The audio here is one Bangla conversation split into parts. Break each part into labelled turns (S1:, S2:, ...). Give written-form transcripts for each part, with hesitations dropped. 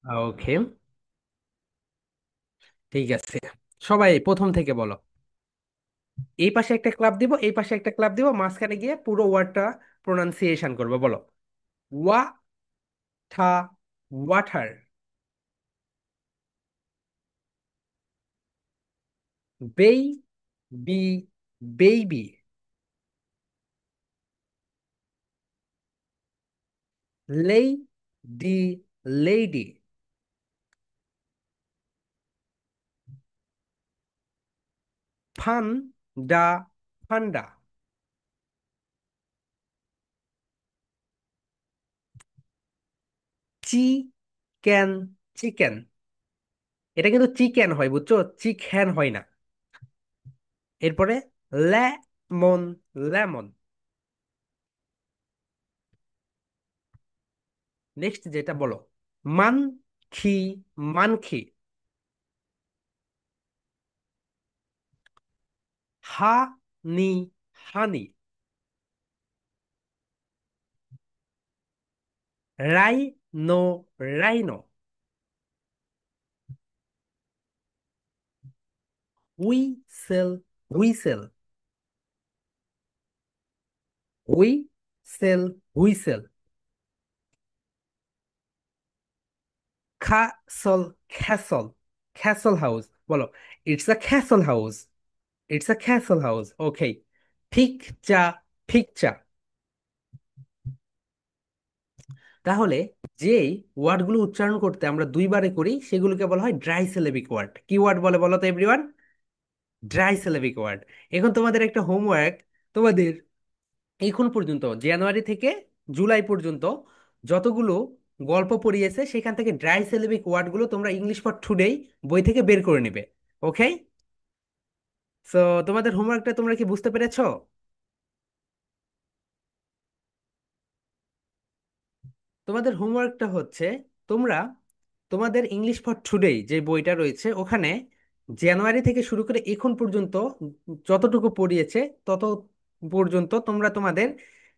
S1: ওকে, ঠিক আছে। সবাই প্রথম থেকে বলো। এই পাশে একটা ক্লাব দিব, এই পাশে একটা ক্লাব দিব, মাঝখানে গিয়ে পুরো ওয়ার্ডটা প্রোনাউন্সিয়েশন করবো। বলো। ওয়া থা ওয়াটার। বেই বি বেবি। লেই ডি লেডি। ফান ডা ফান্ডা। চি ক্যান চিকেন। এটা কিন্তু চিকেন হয়, বুঝছো? চিকেন হয় না। এরপরে লেমন লেমন। নেক্সট যেটা বলো। মান খি monkey. Ha ney honey. Rhi no rhino. Whis tle whistle. Whis tle whistle. Castle castle castle house. বলো। It's a castle house. It's a castle house. Okay. ঠিক চা ঠিক চা। তাহলে যেই ওয়ার্ডগুলো উচ্চারণ করতে আমরা দুইবারে করি সেগুলোকে বলা হয় ড্রাই সিলেবিক ওয়ার্ড। কি ওয়ার্ড বলে বলো তো এভরিওয়ান? Dry syllabic word. এখন তোমাদের একটা হোমওয়ার্ক। তোমাদের এখন পর্যন্ত জানুয়ারি থেকে জুলাই পর্যন্ত যতগুলো গল্প পড়িয়েছে সেখান থেকে ড্রাই সিলেবিক ওয়ার্ডগুলো তোমরা ইংলিশ ফর টুডেই বই থেকে বের করে নেবে। ওকে। সো তোমাদের হোমওয়ার্কটা তোমরা কি বুঝতে পেরেছো? তোমাদের হোমওয়ার্কটা হচ্ছে তোমরা তোমাদের ইংলিশ ফর টুডে যে বইটা রয়েছে ওখানে জানুয়ারি থেকে শুরু করে এখন পর্যন্ত যতটুকু পড়িয়েছে তত পর্যন্ত তোমরা তোমাদের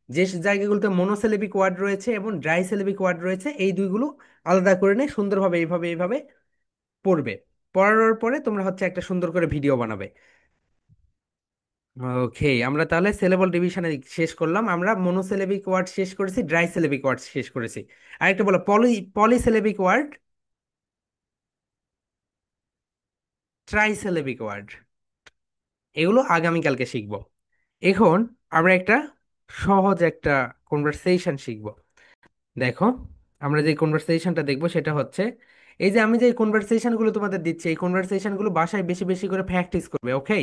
S1: যে জায়গাগুলোতে মনোসিলেবিক ওয়ার্ড রয়েছে এবং ড্রাই সিলেবিক ওয়ার্ড রয়েছে এই দুইগুলো আলাদা করে নিয়ে সুন্দরভাবে এইভাবে এইভাবে পড়বে। পড়ানোর পরে তোমরা হচ্ছে একটা সুন্দর করে ভিডিও বানাবে। ওকে, আমরা তাহলে সিলেবল ডিভিশনে শেষ করলাম। আমরা মনোসিলেবিক ওয়ার্ড শেষ করেছি, ড্রাই সিলেবিক ওয়ার্ড শেষ করেছি। আরেকটা বলো, পলিসিলেবিক ওয়ার্ড, ট্রাইসিলেবিক ওয়ার্ড। এগুলো আগামীকালকে শিখবো। এখন আমরা একটা সহজ একটা কনভারসেশন শিখবো। দেখো, আমরা যে কনভারসেশনটা দেখবো সেটা হচ্ছে এই যে আমি যে কনভারসেশন গুলো তোমাদের দিচ্ছি এই কনভারসেশন গুলো বাসায় বেশি বেশি করে প্র্যাকটিস করবে। ওকে।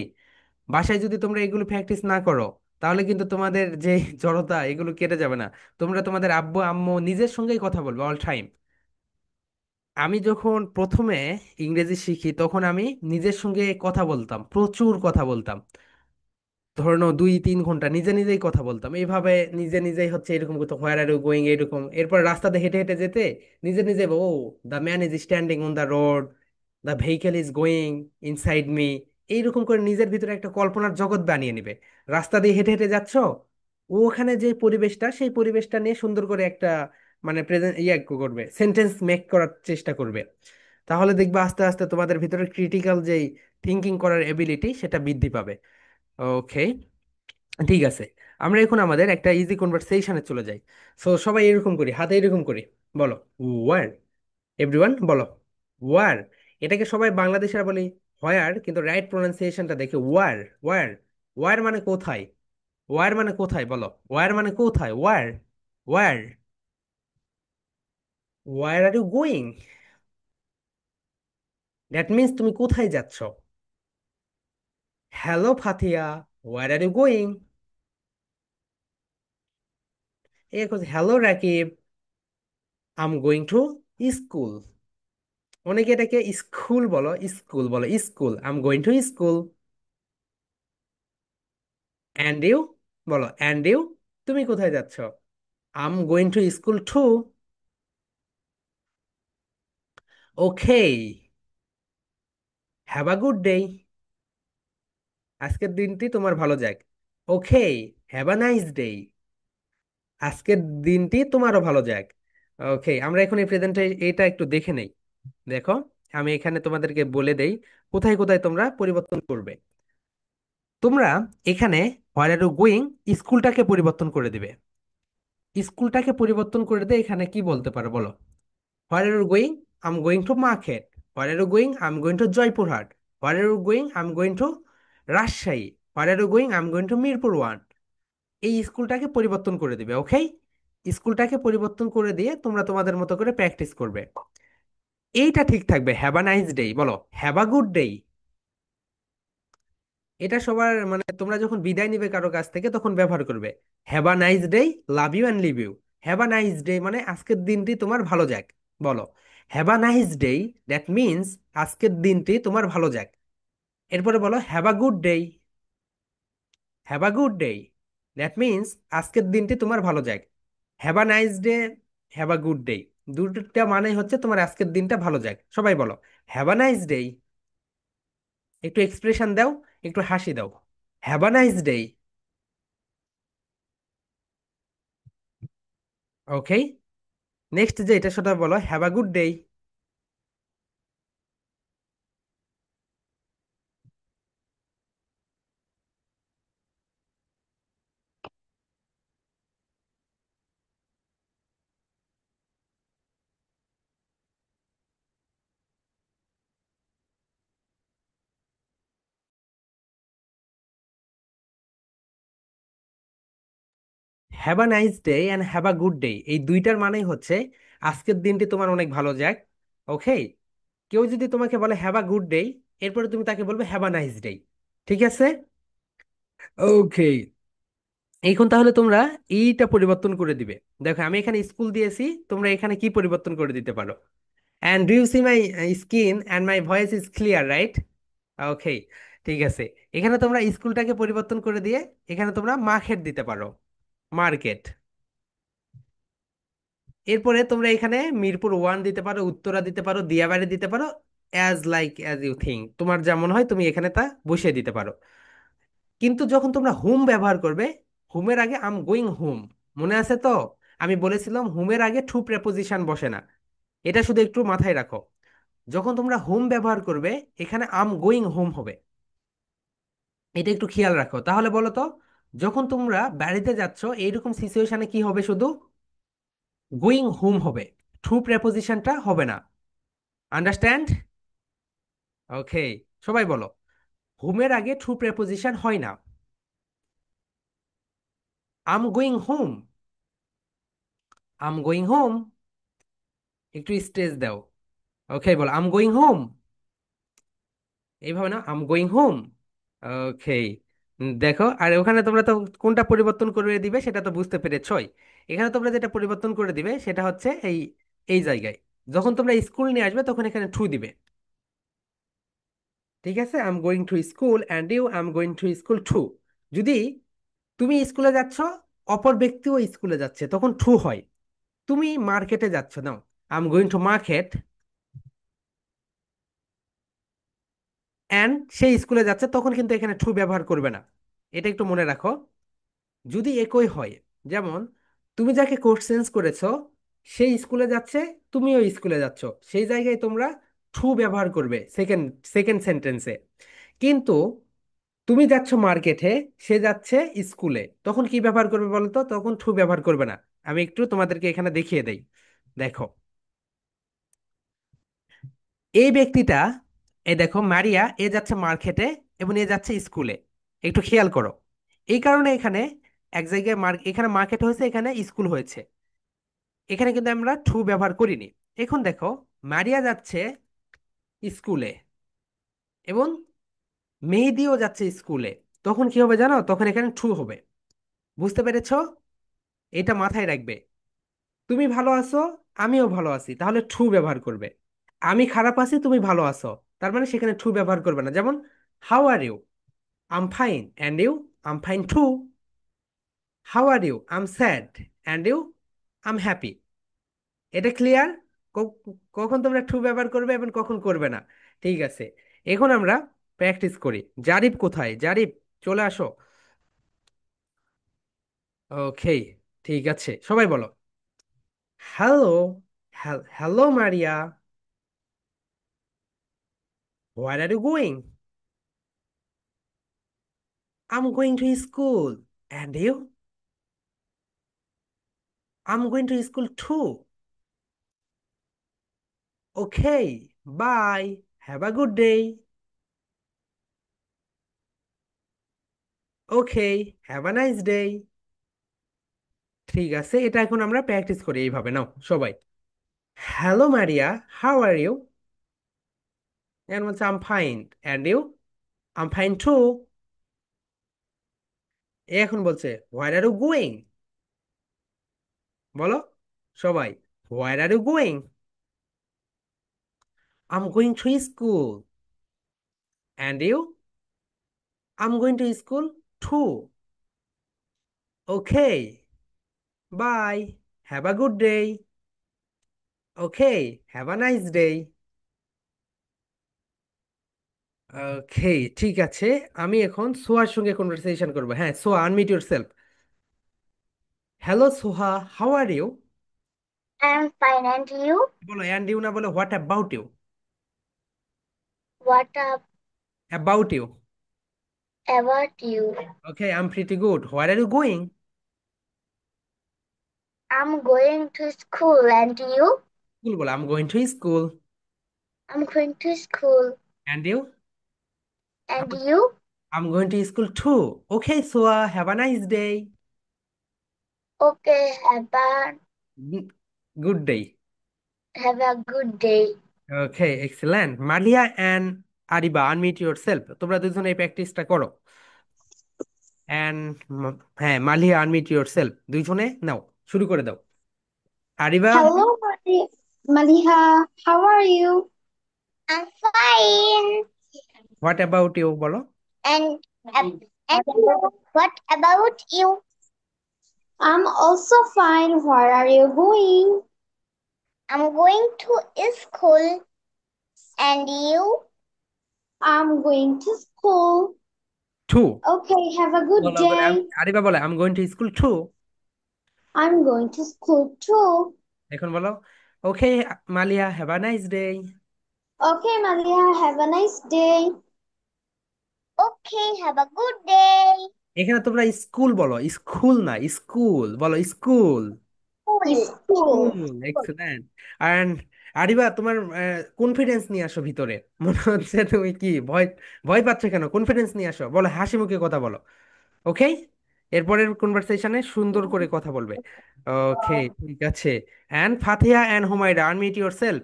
S1: বাসায় যদি তোমরা এগুলো প্র্যাকটিস না করো তাহলে কিন্তু তোমাদের যে জড়তা এগুলো কেটে যাবে না। তোমরা তোমাদের আব্বু আম্মু নিজের সঙ্গেই কথা বলবে অল টাইম। আমি যখন প্রথমে ইংরেজি শিখি তখন আমি নিজের সঙ্গে কথা বলতাম, প্রচুর কথা বলতাম। ধরে নাও 2-3 ঘন্টা নিজে নিজেই কথা বলতাম এইভাবে। নিজে নিজেই হচ্ছে এরকম করতো, হোয়ার আর ইউ গোয়িং, এরকম। এরপর রাস্তাতে হেঁটে হেঁটে যেতে নিজে নিজে ও, the man is standing on the road, the vehicle is going inside me. এইরকম করে নিজের ভিতরে একটা কল্পনার জগৎ বানিয়ে নিবে। রাস্তা দিয়ে হেঁটে হেঁটে যাচ্ছ, ও ওখানে যে পরিবেশটা সেই পরিবেশটা নিয়ে সুন্দর করে একটা মানে প্রেজেন্ট করবে, সেন্টেন্স মেক করার চেষ্টা করবে। তাহলে দেখবে আস্তে আস্তে তোমাদের ভিতরে ক্রিটিক্যাল যেই থিঙ্কিং করার এবিলিটি সেটা বৃদ্ধি পাবে। ওকে, ঠিক আছে। আমরা এখন আমাদের একটা ইজি কনভারসেশনে চলে যাই। সো সবাই এরকম করি, হাতে এরকম করি। বলো। ওয়ার। এভরিওয়ান বলো। ওয়ার। এটাকে সবাই বাংলাদেশের বলি হোয়ার, কিন্তু রাইট প্রোনাউন্সিয়েশনটা দেখে ওয়ার। ওয়ার। ওয়ার মানে কোথায়? ওয়ার মানে কোথায়? বলো। ওয়ার মানে কোথায়? Where. Where. Where are you going? That means তুমি কোথায় যাচ্ছ। Hello Fatiya, where are you going? এ hello Rakib, I am going to school. অনেকে এটাকে স্কুল বলো, স্কুল বলো, school. I am going to school. And you? বলো অ্যান্ড ইউ, তুমি কোথায় যাচ্ছ? I am going to school too. Okay, have a good day. আজকের দিনটি তোমার ভালো যাক। Okay, have a nice day. আজকের দিনটি তোমারও ভালো যাক। ওকে, আমরা এখন এই প্রেজেন্টে এটা একটু দেখে নেই। দেখো, আমি এখানে তোমাদেরকে বলে দেই কোথায় কোথায় তোমরা পরিবর্তন করবে। তোমরা এখানে হোয়ার আর ইউ গোয়িং, স্কুলটাকে পরিবর্তন করে দিবে। স্কুলটাকে পরিবর্তন করে দিয়ে এখানে কি বলতে পারো বলো? Where are you going? I am going to market. Where are you going? I am going to Joypurhat. Where are you going? I am going to Rajshahi. Where are you going? I am going to Mirpur one. এই স্কুলটাকে পরিবর্তন করে দিবে, ওকে? স্কুলটাকে পরিবর্তন করে দিয়ে তোমরা তোমাদের মতো করে প্র্যাকটিস করবে। এইটা ঠিক থাকবে। হ্যাভ আ নাইস ডে বলো, হ্যাভ আ গুড ডে। এটা সবার মানে তোমরা যখন বিদায় নিবে কারো কাছ থেকে তখন ব্যবহার করবে। Have a nice day, love you and leave you. Have a nice day মানে আজকের দিনটি তোমার ভালো যাক। বলো, have a nice day, that means আজকের দিনটি তোমার ভালো যাক। এরপরে বলো have a good day. Have a good day, that means আজকের দিনটি তোমার ভালো যাক। Have a nice day, have a good day, দুটোটা মানে হচ্ছে তোমার আজকের দিনটা ভালো যাক। সবাই বলো, হ্যাভ আ নাইস ডে। একটু এক্সপ্রেশন দাও, একটু হাসি দাও। Have a nice day. Okay, next যে এটা সেটা বলো, have a good day. Have a nice day and have a good day, এই দুইটার মানেই হচ্ছে আজকের দিনটি তোমার অনেক ভালো যাক। ওকে, কেউ যদি তোমাকে বলে হ্যাভ আ গুড ডে, এরপরে তুমি তাকে বলবে হ্যাভ আ নাইস ডে। ঠিক আছে? ওকে, এখন তাহলে তোমরা এইটা পরিবর্তন করে দিবে। দেখো, আমি এখানে স্কুল দিয়েছি, তোমরা এখানে কি পরিবর্তন করে দিতে পারো? And do you see my screen and my voice is clear, right? Okay, ঠিক আছে। এখানে তোমরা স্কুলটাকে পরিবর্তন করে দিয়ে এখানে তোমরা মার্কেট দিতে পারো, মার্কেট। এরপরে তোমরা এখানে মিরপুর ওয়ান দিতে পারো, উত্তরা দিতে পারো, দিয়াবাড়ি দিতে পারো। অ্যাজ ইউ থিঙ্ক, তোমার যেমন হয় তুমি এখানে তা বসিয়ে দিতে পারো। কিন্তু যখন তোমরা হুম ব্যবহার করবে, হুমের আগে আম গোয়িং হুম, মনে আছে তো? আমি বলেছিলাম হুমের আগে টু প্রেপোজিশন বসে না। এটা শুধু একটু মাথায় রাখো। যখন তোমরা হুম ব্যবহার করবে, এখানে আম গোয়িং হোম হবে। এটা একটু খেয়াল রাখো। তাহলে বলো তো, যখন তোমরা বাড়িতে যাচ্ছ এইরকম সিচুয়েশনে কি হবে? শুধু গোয়িং হোম হবে, টু প্রেপোজিশনটা হবে না। আন্ডারস্ট্যান্ড? ওকে, সবাই বলো, হুমের আগে টু প্রেপোজিশন হয় না। আম গোয়িং হোম, আম গোয়িং হোম। একটু স্ট্রেস দাও। ওকে, বলো আম গোয়িং হোম। এইভাবে না, আম গোয়িং হোম। ওকে, দেখো, আর ওখানে তোমরা তো কোনটা পরিবর্তন করে দিবে সেটা তো বুঝতে পেরেছই। এখানে তোমরা যেটা পরিবর্তন করে দিবে সেটা হচ্ছে এই এই জায়গায় যখন তোমরা স্কুল নিয়ে আসবে তখন এখানে টু দিবে। ঠিক আছে, I am going to school and you I am going to school too. যদি তুমি স্কুলে যাচ্ছ, অপর ব্যক্তিও স্কুলে যাচ্ছে, তখন টু হয়। তুমি মার্কেটে যাচ্ছ, now I am going to market, and সেই স্কুলে যাচ্ছে, তখন কিন্তু এখানে টু ব্যবহার করবে না। এটা একটু মনে রাখো। যদি একই হয়, যেমন তুমি যাকে কোর্স চেঞ্জ করেছো সেই স্কুলে যাচ্ছে, তুমিও স্কুলে যাচ্ছ, সেই জায়গায় তোমরা টু ব্যবহার করবে সেকেন্ড সেকেন্ড সেন্টেন্সে। কিন্তু তুমি যাচ্ছ মার্কেটে, সে যাচ্ছে স্কুলে, তখন কি ব্যবহার করবে বলো তো? তখন টু ব্যবহার করবে না। আমি একটু তোমাদেরকে এখানে দেখিয়ে দেই। দেখো, এই ব্যক্তিটা, এই দেখো মারিয়া, এ যাচ্ছে মার্কেটে এবং এ যাচ্ছে স্কুলে। একটু খেয়াল করো। এই কারণে এখানে এক জায়গায় এখানে মার্কেট হয়েছে, এখানে স্কুল হয়েছে। এখানে কিন্তু আমরা টু ব্যবহার করিনি। এখন দেখো, মারিয়া যাচ্ছে স্কুলে এবং মেহেদিও যাচ্ছে স্কুলে, তখন কি হবে জানো? তখন এখানে টু হবে। বুঝতে পেরেছো? এটা মাথায় রাখবে। তুমি ভালো আছো, আমিও ভালো আছি, তাহলে টু ব্যবহার করবে। আমি খারাপ আছি, তুমি ভালো আছো, তার মানে সেখানে টু ব্যবহার করবে না। যেমন how are you? I'm fine and you? I'm fine too. How are you? I'm sad and you? I'm happy. এটা ক্লিয়ার? কখন তোমরা টু ব্যবহার করবে এবং কখন করবে না। ঠিক আছে, এখন আমরা প্র্যাকটিস করি। জারিফ কোথায়? জারিফ, চলে আসো। ওকে, ঠিক আছে, সবাই বলো, Hello. Hello, Maria. Where are you going? I'm going to school. And you? I'm going to school too. Okay, bye. Have a good day. Okay, have a nice day. ঠিক আছে, এটা এখন আমরা প্র্যাকটিস করি এইভাবে। নাও সবাই। Hello Maria, how are you? এর বলছে I'm fine. And you? I'm fine too. এখন বলছে হোয়ার আর ইউ গোয়িং? বলো সবাই, where are you going? I'm going to school. And you? I'm going to school too. Okay, bye. Have a good day. Okay, have a nice day. Okay, ঠিক আছে। আমি এখন সোহার সঙ্গে কনভারসেশন করবো। হ্যাঁ, Soha, unmute yourself. Hello Soha, how are you?
S2: I'm fine, and you?
S1: বলো অ্যান্ড ইউ না, বলো what about you?
S2: What up
S1: about you.
S2: about you?
S1: Okay, I am pretty good. Where are you going?
S2: I'm going to school, and you?
S1: School বলো, I am going to school.
S2: I'm going to school,
S1: and you?
S2: and you?
S1: I am going to school too. Okay Soha, have a nice day.
S2: Okay,
S1: good day.
S2: have a good day.
S1: Okay, excellent. Malia and Ariba, unmute yourself. তোমরা দুজন এই প্র্যাকটিসটা করো। অ্যান্ড হ্যাঁ, মালিয়া, আনমিউট ইউর সেলফ। দুইজনে নাও, শুরু করে দাও। Ariba,
S2: Hello, Maliha. How are you? I'm fine.
S1: What about you বলো।
S2: And what about you? I'm also fine. Where are you going? I'm going to school, and you? I'm going to school.
S1: Too.
S2: Okay, have a good
S1: বলো বলে
S2: day.
S1: আরিবা বলে, I am going to school too.
S2: I'm going to school too.
S1: এখন বলো, okay Malia, have a nice day.
S2: Okay, Malia, have a nice day. Okay, have a good day.
S1: এখানে তোমরা স্কুল বলো, স্কুল না, স্কুল বলো, school.
S2: School.
S1: Hmm, excellent. And Ariba, তোমার কনফিডেন্স নিয়ে আসো ভিতরে। মনে হচ্ছে তুমি কি ভয় ভয় পাচ্ছ কেন? কনফিডেন্স নিয়ে আসো, বলো, হাসি মুখে কথা বলো। ওকে, এরপরের কনভারসেশনে সুন্দর করে কথা বলবে। ওকে, ঠিক আছে। And Fatiha and Humaira, unmute yourself.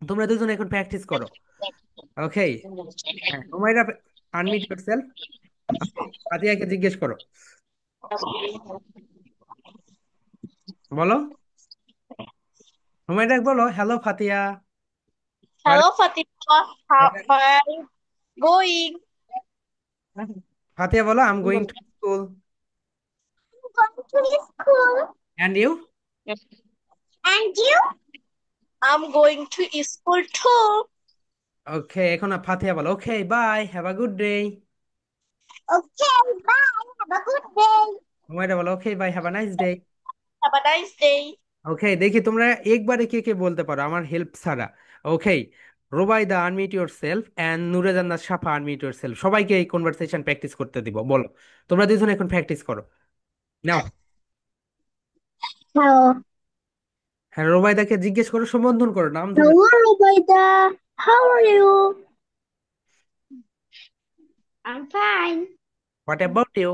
S1: তোমরা দুজন এখন প্র্যাকটিস করো। ওকে, হ্যাঁ, হুমায়রা, আনমিউট ইউর সেলফ। ফাতিহাকে জিজ্ঞেস করো। বলো, হুমায়রা বলো, hello Fatiha.
S2: Hello, Fatima. Where are you going?
S1: Fatiha বলো, I am going to school.
S2: I'm going to school.
S1: And you?
S2: And you? I'm going to school too.
S1: Okay, এখন ফাতিহা বলো, okay bye, have a good day.
S2: Okay, bye. Have a good day.
S1: Humaira বলো, okay bye, have a nice day.
S2: Have a nice day.
S1: ওকে, দেখি তোমরা একবারে কে কে বলতে পারো আমার হেল্প ছাড়া। Okay, Rubaida, unmute yourself. And Nurajannat Safa, unmute yourself. সবাইকে এই কনভারসেশন প্র্যাকটিস করতে দিব। বলো, তোমরা দুজন এখন প্র্যাকটিস করো। নাও।
S2: Hello.
S1: হ্যাঁ, রুবাইদাকে জিজ্ঞেস করো, সম্বোধন করো, নাম ধরে।
S2: Hello, Rubaida. How are you? I'm fine.
S1: What about you?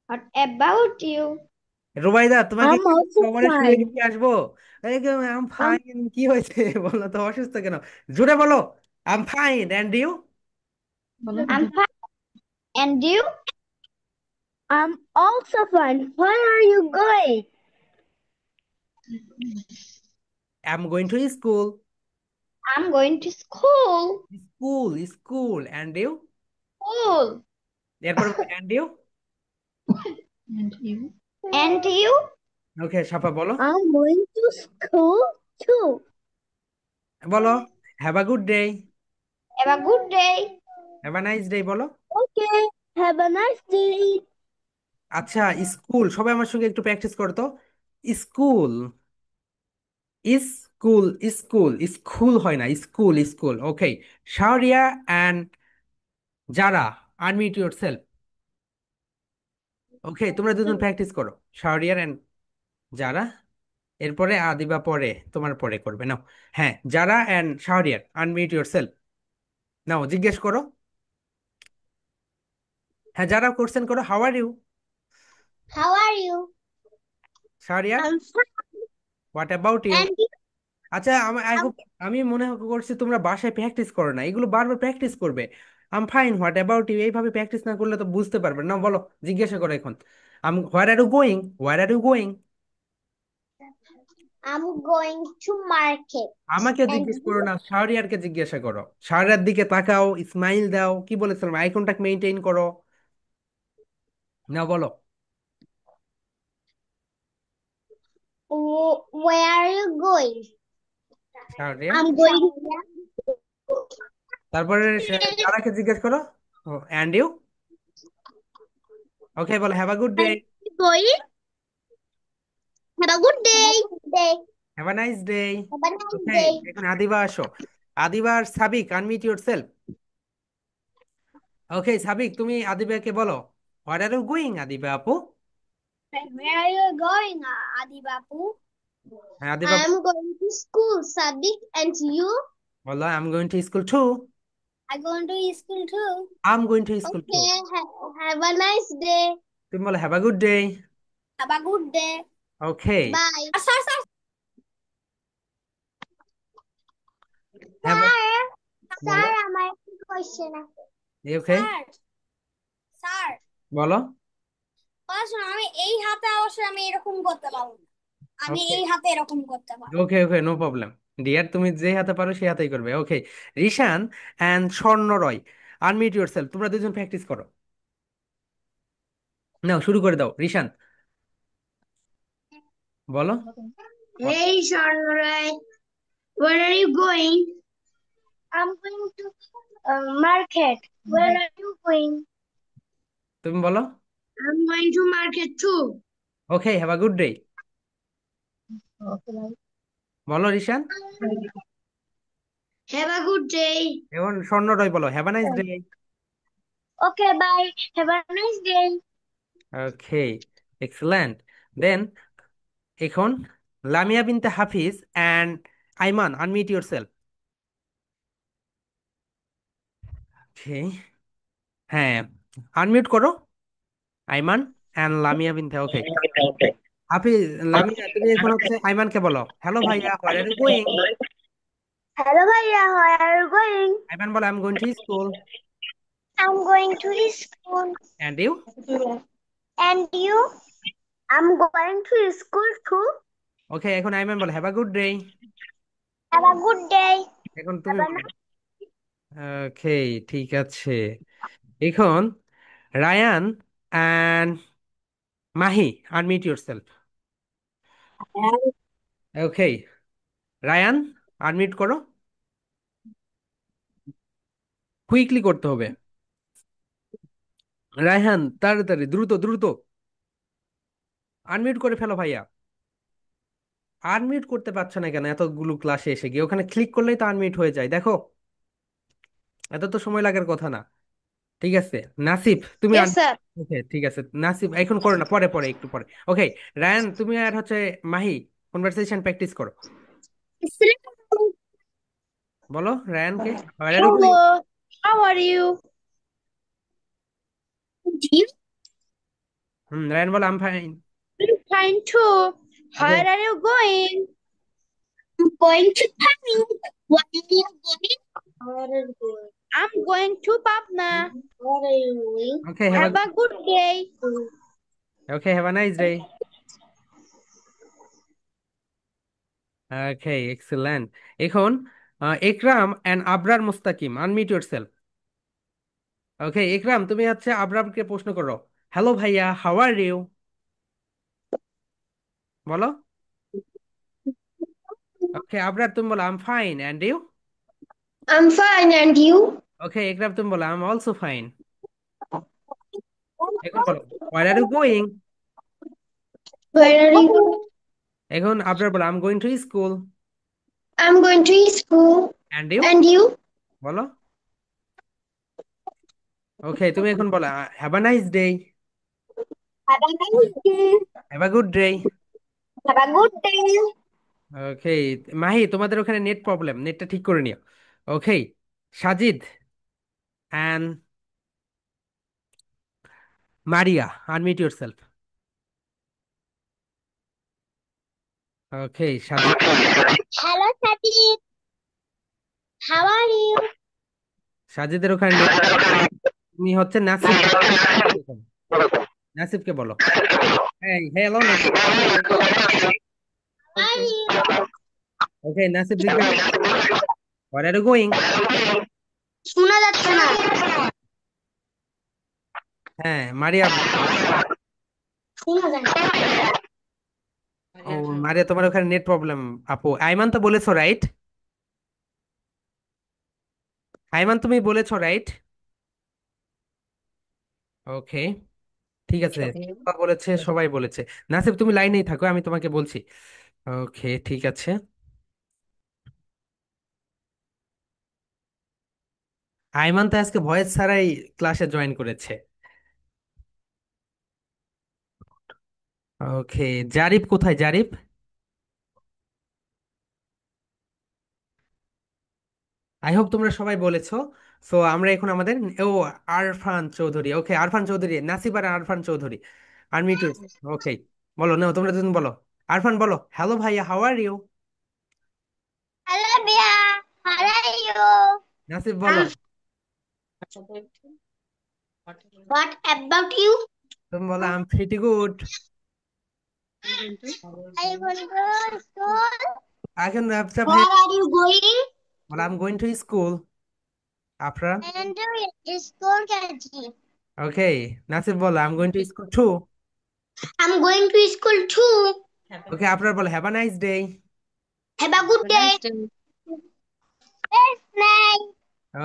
S2: What about you?
S1: Rubaida, তোমাকে
S2: I'm
S1: কি
S2: also
S1: কবরে শুয়ে
S2: fine.
S1: রেখে আসবো? I'm
S2: I'm
S1: fine. কি হয়েছে? বলো তো, অসুস্থ কেন? জোরে বলো, I'm fine. And you?
S2: I'm fine. And you? I'm also fine. Where are you going?
S1: I'm going to school.
S2: I'm going to school.
S1: School, school. And you?
S2: School.
S1: এরপর and you?
S2: And you?
S1: Okay, Safa বলো।
S2: I'm going to school too.
S1: বলো, have a good day.
S2: Have a good day.
S1: Have a nice day বলো।
S2: Okay. Have a nice day.
S1: আচ্ছা, স্কুল, সবাই আমার সঙ্গে একটু প্র্যাকটিস করো তো। স্কুল, স্কুল, স্কুল, স্কুল হয় না, স্কুল, স্কুল। ওকে, শাওরিয়া অ্যান্ড যারা, আনমিউট ইউর সেলফ। ওকে, তোমরা দুজন প্র্যাকটিস করো, শাওরিয়ার অ্যান্ড যারা। এরপরে আদিবা পরে, তোমার পরে করবে নাও। হ্যাঁ, Zara and Shahriar, unmute yourself. Now জিজ্ঞেস করো। হ্যাঁ, যারা কোশ্চেন করো, how are you?
S2: How are you?
S1: Shahriar,
S2: I'm fine.
S1: What about you?
S2: And you?
S1: আচ্ছা,
S2: I'm
S1: আমি মনে করছি তোমরা বাসায় প্র্যাকটিস করো না, এগুলো বারবার প্র্যাকটিস করবে। I'm fine, what about you, এইভাবে প্র্যাকটিস না করলে তো বুঝতে পারবে না। বলো, জিজ্ঞাসা করো এখন। Where are you going, where are you going?
S2: I'm going to market.
S1: আমাকে
S2: And
S1: জিজ্ঞেস করো
S2: you?
S1: না, শাহরিয়ারকে জিজ্ঞাসা করো। শাহরিয়ার দিকে তাকাও, স্মাইল দাও, কি বলেছিলাম, আই কন্টাক্ট মেনটেন করো। না বলো,
S2: Where are you going?
S1: Shahriar.
S2: I'm going.
S1: তারপরে যারাকে জিজ্ঞেস করো, অ্যান্ড ইউ। ওকে, বলো have a good day.
S2: Where are you going? Have a good day. Day.
S1: Have a nice day.
S2: Have a nice
S1: ওকে,
S2: day.
S1: এখন আদিবা আসো। আদিবা আর Sabik, unmute yourself. Okay, Sabik, তুমি আদিবাকে বলো, what are you going, Adiba আপু?
S2: Where are you going, Adi Bapu?
S1: হ্যাঁ, Adiba
S2: I'm going to school, Sadiq, and you?
S1: বলো, I am going to school too.
S2: I'm going to school too.
S1: I am going to school too.
S2: Okay, have a nice day.
S1: তুমি বলো have a good day.
S2: Have a good day.
S1: Okay.
S2: Bye. Sir,
S1: হ্যাঁ, বলো।
S2: আমার একটা question আছে।
S1: ওকে,
S2: স্যার, স্যার,
S1: বলো।
S2: পড়াশোনা আমি এই হাতে অবশ্যই আমি এরকম করতে পারবো না। আমি
S1: ওকে,
S2: এই হাতে এরকম করতে পারবো।
S1: ওকে, ওকে, নো প্রবলেম। ডিয়ার, তুমি যে হাতে পারো সেই হাতেই করবে। ওকে, রিশান অ্যান্ড স্বর্ণ রয়, আনমিউট ইউর সেলফ। তোমরা দুজন প্র্যাকটিস করো। নাও শুরু করে দাও, রিশান বলো।
S2: Hey, Sharnray, where are you going? I'm going to market. Where are you going?
S1: তুমি বলো।
S2: I'm going to market too.
S1: Okay, have a good day.
S2: Okay.
S1: বলো Rishan.
S2: Have a good day.
S1: এখন স্বর্ণ রয় বলো, have a nice day.
S2: Okay, bye. Have a nice day.
S1: Okay, excellent. Then এখন Lamia Binte Hafiz and Aiman, unmute yourself. Okay, হ্যাঁ, আনমিউট করো, আইমান অ্যান্ড লামিয়া বিনতে। ওকে, হাফিজ, লামিয়া, তুমি এখন হচ্ছে আইমানকে বলো, হ্যালো ভাইয়া, where are you going?
S2: Hello, Bhaiya. Where are you going?
S1: Aiman বলো, I am going to school.
S2: I'm going to school.
S1: And you?
S2: And you? I'm going to school too.
S1: Okay, এখন আইমান বলো, have a good day.
S2: Have a good day.
S1: এখন
S2: Have
S1: তুমি
S2: a
S1: বলো।
S2: nice
S1: ওকে, ঠিক আছে। এখন Rayan and Mahi, unmute yourself.
S2: day.
S1: Okay, Rayan, unmute করো, কুইকলি করতে হবে। রায়হান, তাড়াতাড়ি, দ্রুত দ্রুত, আনমিউট করে ফেলো ভাইয়া। আনমিউট করতে পারছো না কেন? এতগুলো ক্লাসে এসে গিয়ে ওখানে ক্লিক করলেই তো আনমিউট হয়ে যায়, দেখো। এত তো সময় লাগার কথা না। ঠিক আছে, নাসিফ, তুমি
S2: Yes, sir.
S1: ওকে, ঠিক আছে, নাসিফ এখন করো না, পরে পরে একটু পরে। ওকে, রায়ান, তুমি আর হচ্ছে মাহি কনভারসেশন প্র্যাকটিস করো। বলো রায়ানকে, Where are you going?
S2: Hello. How are you? Deep.
S1: Rayan বলো, I'm fine.
S2: I'm fine too.
S1: Okay,
S2: Where are you going? I'm going to Paris. Where are you going? Where are you going? I'm going to Patna. Where are you going?
S1: Okay,
S2: Have a good day.
S1: Have a nice day. Okay, excellent. এখন Ekram and Abrar Mustakim, unmute yourself. Okay, Ekram, তুমি হচ্ছে আবরামকে প্রশ্ন করো, হ্যালো ভাইয়া, হাউ আর ইউ? বলো। ওকে, আবরার, তুমি বলো, I'm fine and you?
S2: I'm fine, and you?
S1: Okay, Ekram, তুমি বলো, আম অলসো ফাইন। এখন বলো, where are you going?
S2: Where are you going?
S1: এখন আপনার বলো, I'm going to school.
S2: I'm going to school.
S1: And you?
S2: And you?
S1: বলো। ওকে, তুমি এখন বলো, have a nice day.
S2: Have a nice day.
S1: Have a good day.
S2: Have a good day.
S1: Okay. Mahi, তোমাদের ওখানে নেট প্রবলেম, নেটটা ঠিক করে নিও। Okay. Sajid and Maria, unmute yourself. Okay, Sajid.
S2: Hello, Sati. How are you?
S1: সাজিদের ওখানে নেট। তুমি হচ্ছে নাসিব। নাসিবকে বলো। এই hello Nasib.
S2: How are you?
S1: Okay, Nasib জিজ্ঞাসা, হোয়ার আর ইউ গোয়িং?
S2: শোনা যাচ্ছে না।
S1: হ্যাঁ, মারিয়া।
S2: শোনা যায় না।
S1: ও, মারিয়া তোমার ওখানে নেট প্রবলেম। আপু, আইমান তো বলেছো রাইট? আইমান, তুমি বলেছো রাইট? ওকে, ঠিক আছে। বাবা বলেছে, সবাই বলেছে। নাসিব, তুমি লাইনেই থাকো, আমি তোমাকে বলছি। ওকে, ঠিক আছে। আইমান তো আজকে ভয়েস ছাড়াই ক্লাসে জয়েন করেছে। ওকে। জারিফ কোথায়, জারিফ? আই হোপ তোমরা সবাই বলেছো। সো আমরা এখন আমাদের, ও, আরফান চৌধুরী। ওকে, আরফান চৌধুরী, নাসিব আর আরফান চৌধুরী। আনমিউটেড। ওকে, বলো না, তোমরা দুজন বলো। আরফান বলো, হ্যালো ভাইয়া, how are you?
S2: Hello, Bia. How are you?
S1: Nasib বলো।
S2: What about you?
S1: তুমি বলো, I am pretty good.
S2: Are you going to school?
S1: এখন আচ্ছা
S2: Where
S1: ভাই,
S2: are you going?
S1: বলো, I am going to school. Afra.
S2: And to school, Kaji.
S1: Okay. Nasib বলো, I am going to school too.
S2: I'm going to school too.
S1: Okay, আপনার বলো, have a nice day.
S2: Have a good day. Yes, nice.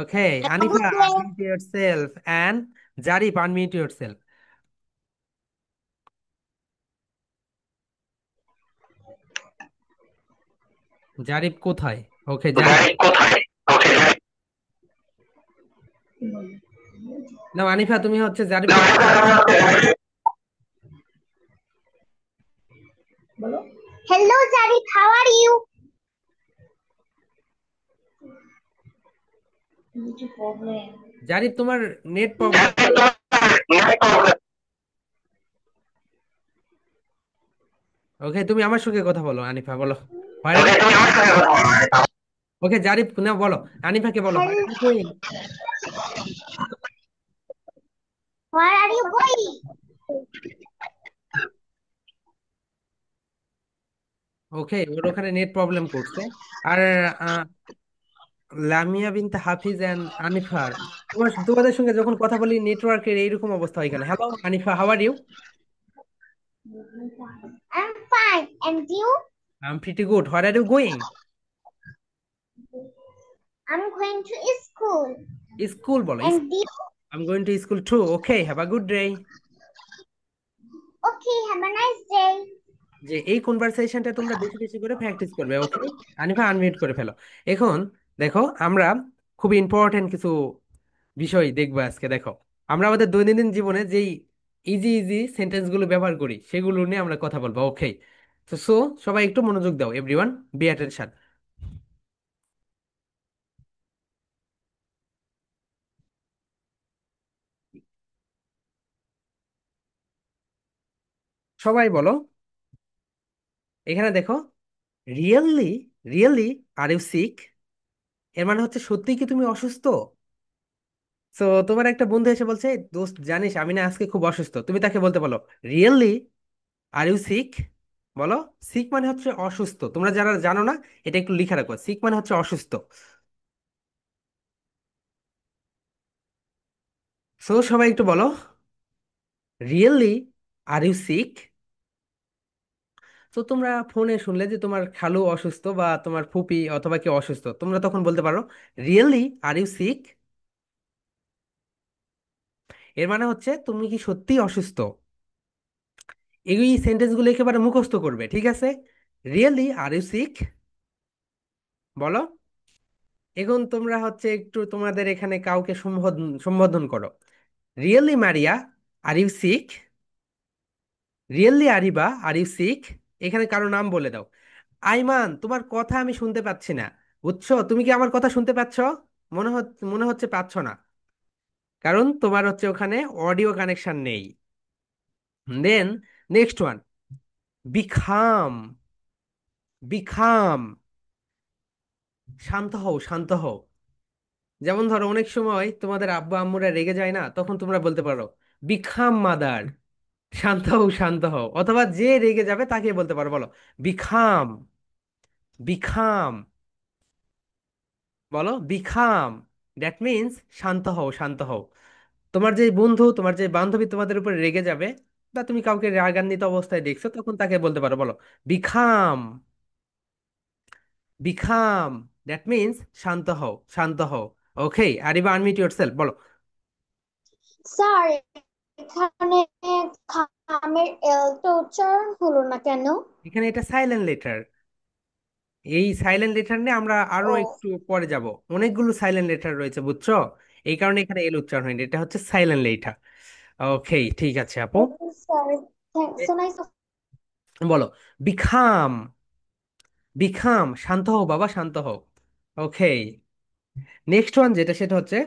S1: Okay.
S2: Have a
S1: Anifa,
S2: good day.
S1: Unmute yourself and Zarif, unmute yourself. Zarif কোথায়? ওকে, জারিফ। না, আনিফা, তুমি হচ্ছে জারিফকে।
S2: Hello, Zarif. How are you?
S1: Zarif, তোমার নেট প্রবলেম। ওকে, তুমি আমার সঙ্গে কথা বলো, আনিফা বলো। Where are you? ওকে, জারিফ না, বলো। আনিফাকে বলো, where are you going?
S2: Where are you going?
S1: Okay, ওর ওখানে নেট প্রবলেম করছে। আর আহ, লামিয়া বিনতে হাফিজ এন্ড আনিফার, তোমাদের সঙ্গে যখন কথা বলি নেটওয়ার্কের এইরকম অবস্থা হয় কেন? Hello Anifa, how are you?
S2: I'm fine. And you?
S1: I am pretty good. Where are you going?
S2: I'm going to school.
S1: School বলো।
S2: And you?
S1: I am going to school too. Okay, have a good day.
S2: Okay, have a nice day.
S1: যে এই কনভারসেশনটা তোমরা বেশি বেশি করে প্র্যাকটিস করবে। ওকে, আনিফা আনমিউট করে ফেলো। এখন দেখো, আমরা খুব ইম্পর্টেন্ট কিছু বিষয় দেখবো আজকে। দেখো, আমরা আমাদের দৈনন্দিন জীবনে যেই ইজি ইজি সেন্টেন্সগুলো ব্যবহার করি সেগুলো নিয়ে আমরা কথা বলবো। ওকে, তো সো সবাই একটু মনোযোগ দাও, এভরিওয়ান বি অ্যাটেনশন। সবাই বলো, এখানে দেখো, really, really are you sick? এর মানে হচ্ছে, সত্যিই কি তুমি অসুস্থ? তো তোমার একটা বন্ধু এসে বলছে, দোস্ত জানিস আমি না আজকে খুব অসুস্থ। তুমি তাকে বলতে বলো, রিয়েলি আর ইউ সিক? বলো। সিক মানে হচ্ছে অসুস্থ। তোমরা যারা জানো না, এটা একটু লিখে রাখো, সিক মানে হচ্ছে অসুস্থ। সো সবাই একটু বলো, রিয়েলি আর ইউ সিক? তো তোমরা ফোনে শুনলে যে তোমার খালু অসুস্থ বা তোমার ফুপি অথবা কেউ অসুস্থ, তোমরা তখন বলতে পারো, রিয়েলি আর ইউ সিক? এর মানে হচ্ছে, তুমি কি সত্যিই অসুস্থ? এই সেন্টেন্সগুলো একেবারে মুখস্থ করবে, ঠিক আছে? Really are you sick? বলো। এখন তোমরা হচ্ছে একটু তোমাদের এখানে কাউকে সম্বোধন সম্বোধন করো। Really Maria, are you sick? Really Ariba, are you sick? এখানে কারো নাম বলে দাও। আইমান, তোমার কথা আমি শুনতে পাচ্ছি না, বুঝছো? তুমি কি আমার কথা শুনতে পাচ্ছ? মনে হচ্ছে পাচ্ছ না, কারণ তোমার হচ্ছে ওখানে অডিও কানেকশন নেই। দেন নেক্সট ওয়ান, বিখাম। বিখাম, শান্ত হও, শান্ত হও। যেমন ধরো অনেক সময় তোমাদের আব্বু আম্মুরা রেগে যায় না, তখন তোমরা বলতে পারো বিখাম মাদার, শান্ত হও, শান্ত হও। অথবা যে রেগে যাবে তাকে বলতে পারো, বলো বিখাম। বিখাম, বলো বিখাম। দ্যাট মিন্স শান্ত হও, শান্ত হও। তোমার যে বন্ধু, তোমার যে বান্ধবী তোমাদের উপর রেগে যাবে, বা তুমি কাউকে রাগান্বিত অবস্থায় দেখছো, তখন তাকে বলতে পারো, বলো বিখাম। বিখাম, দ্যাট মিন্স শান্ত হও, শান্ত হও। ওকে, আরিবা আনমিউট ইয়োরসেলফ, বলো।
S2: স্যার, এখানে খামের এলটা উচ্চারণ হলো না কেন?
S1: এখানে এটা সাইলেন্ট লেটার। এই সাইলেন্ট লেটার নিয়ে আমরা আরো
S2: ও,
S1: একটু পরে যাব। অনেকগুলো সাইলেন্ট লেটার রয়েছে, বুঝছো? এই কারণে এখানে এল উচ্চারণ হয়নি, এটা হচ্ছে সাইলেন্ট লেটার। ওকে, ঠিক আছে আপু।
S2: Okay sir, thanks so nice.
S1: বলো বিখাম। বিখাম, শান্ত হও বাবা, শান্ত হও। ওকে, নেক্সট ওয়ান যেটা, সেটা হচ্ছে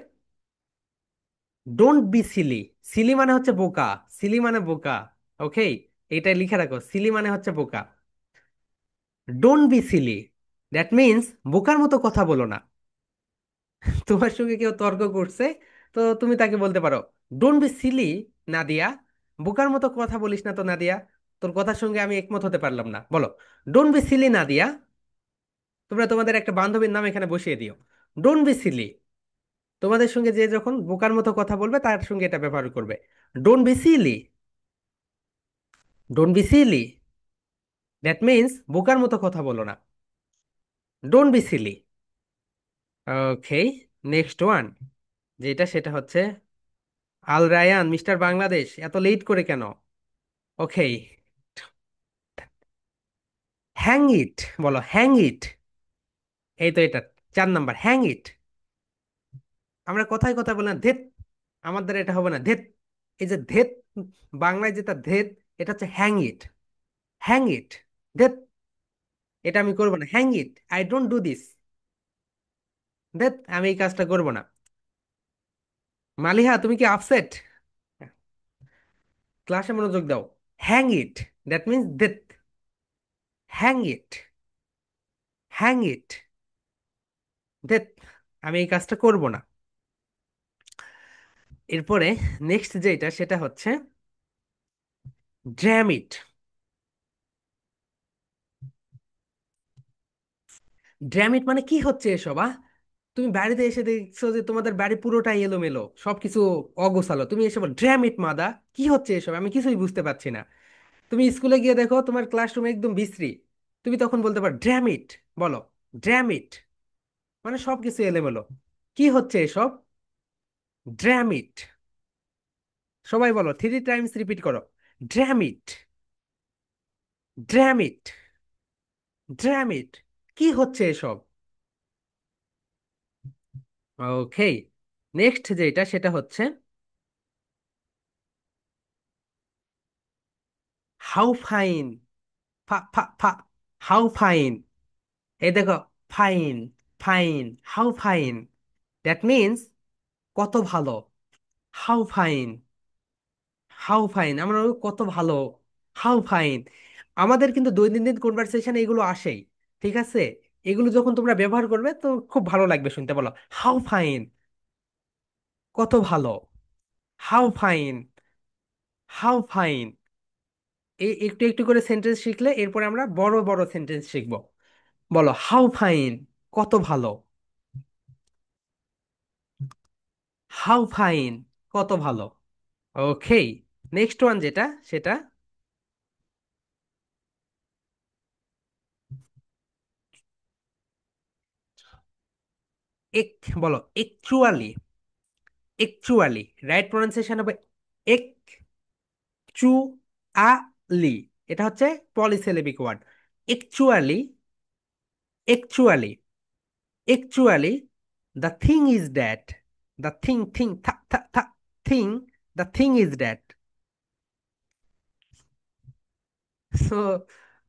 S1: ডোন্ট বি সিলি। সিলি মানে হচ্ছে বোকা। সিলি মানে বোকা। ওকে, এটা লিখে রাখো, সিলি মানে হচ্ছে বোকা। Don't be silly, that means বোকার মতো কথা বলো না। তোমার সঙ্গে কেউ তর্ক করছে, তো তুমি তাকে বলতে পারো ডোন্ট বি সিলি নাদিয়া, বোকার মতো কথা বলিস না তো নাদিয়া, তোর কথার সঙ্গে আমি একমত হতে পারলাম না। বলো ডোন্ট বি সিলি নাদিয়া। তোমরা তোমাদের একটা বান্ধবীর নাম এখানে বসিয়ে দিও, ডোন্ট বি সিলি। তোমাদের সঙ্গে যে যখন বোকার মতো কথা বলবে তার সঙ্গে এটা ব্যবহার করবে, don't be silly. Don't be silly, that means বোকার মতো কথা বলো না। Don't be silly. Okay, next one যেটা, সেটা হচ্ছে আল রায়ান, মিস্টার বাংলাদেশ, এত লেট করে কেন? ওকে, হ্যাং ইট, বলো হ্যাং ইট। এই তো এটা 4 নাম্বার, হ্যাং ইট। আমরা কথায় কথা বলি না ধেত, আমার দ্বারা এটা হবে না ধেত। এই যে ধেত, বাংলায় যেটা ধেত, এটা হচ্ছে হ্যাং ইট। হ্যাং ইট, ধেত, এটা আমি করবো না। Hang it, I don't do this. ধেত, আমি এই কাজটা করবো না। মালিহা, তুমি কি আপসেট? ক্লাসে মনোযোগ দাও। হ্যাং ইট, দ্যাট মিন্স ধেত। হ্যাং ইট, হ্যাং ইট, ধেত, আমি এই কাজটা করবো না। এরপরে নেক্সট যেটা, সেটা হচ্ছে ড্যাম ইট। ড্যাম ইট মানে কি হচ্ছে এসব? তুমি বাড়িতে এসে দেখছো যে তোমাদের বাড়ি পুরোটাই এলোমেলো, সবকিছু অগোছালো, তুমি এসে বল ড্যাম ইট মাদা, কি হচ্ছে এসব, আমি কিছুই বুঝতে পারছি না। তুমি স্কুলে গিয়ে দেখো তোমার ক্লাসরুমে একদম বিশ্রী, তুমি তখন বলতে পারো ড্যাম ইট। বলো ড্যাম ইট, মানে সবকিছু এলোমেলো, কি হচ্ছে এসব? Damn it. সবাই বলো, 3 টাইমস রিপিট করো, damn it, damn it, damn it, কি হচ্ছে এসব? ওকে, নেক্সট যেটা, সেটা হচ্ছে হাউ ফাইন। ফা ফা ফা, হাউ ফাইন। এই দেখো, fine, fine, how fine, that means কত ভালো। হাউ ফাইন, হাউ ফাইন, আমরা বলবো, কত ভালো। How fine. আমাদের কিন্তু দৈনন্দিন কনভারসেশন এগুলো আসেই, ঠিক আছে? এগুলো যখন তোমরা ব্যবহার করবে তো খুব ভালো লাগবে শুনতে। বলো হাউ ফাইন, কত ভালো। How fine, how fine. এই একটু একটু করে সেন্টেন্স শিখলে এরপরে আমরা বড় বড় সেন্টেন্স শিখবো। বলো হাউ ফাইন, কত ভালো। হাউ ফাইন, কত ভালো। ওকে, নেক্সট ওয়ান যেটা, সেটা এক, বলো একচুয়ালি। একচুয়ালি, রাইট প্রনাউন্সিয়েশন হবে একচুয়ালি। এটা হচ্ছে polysyllabic word. Actually, actually, actually, the thing is that, the thing, the thing is that. So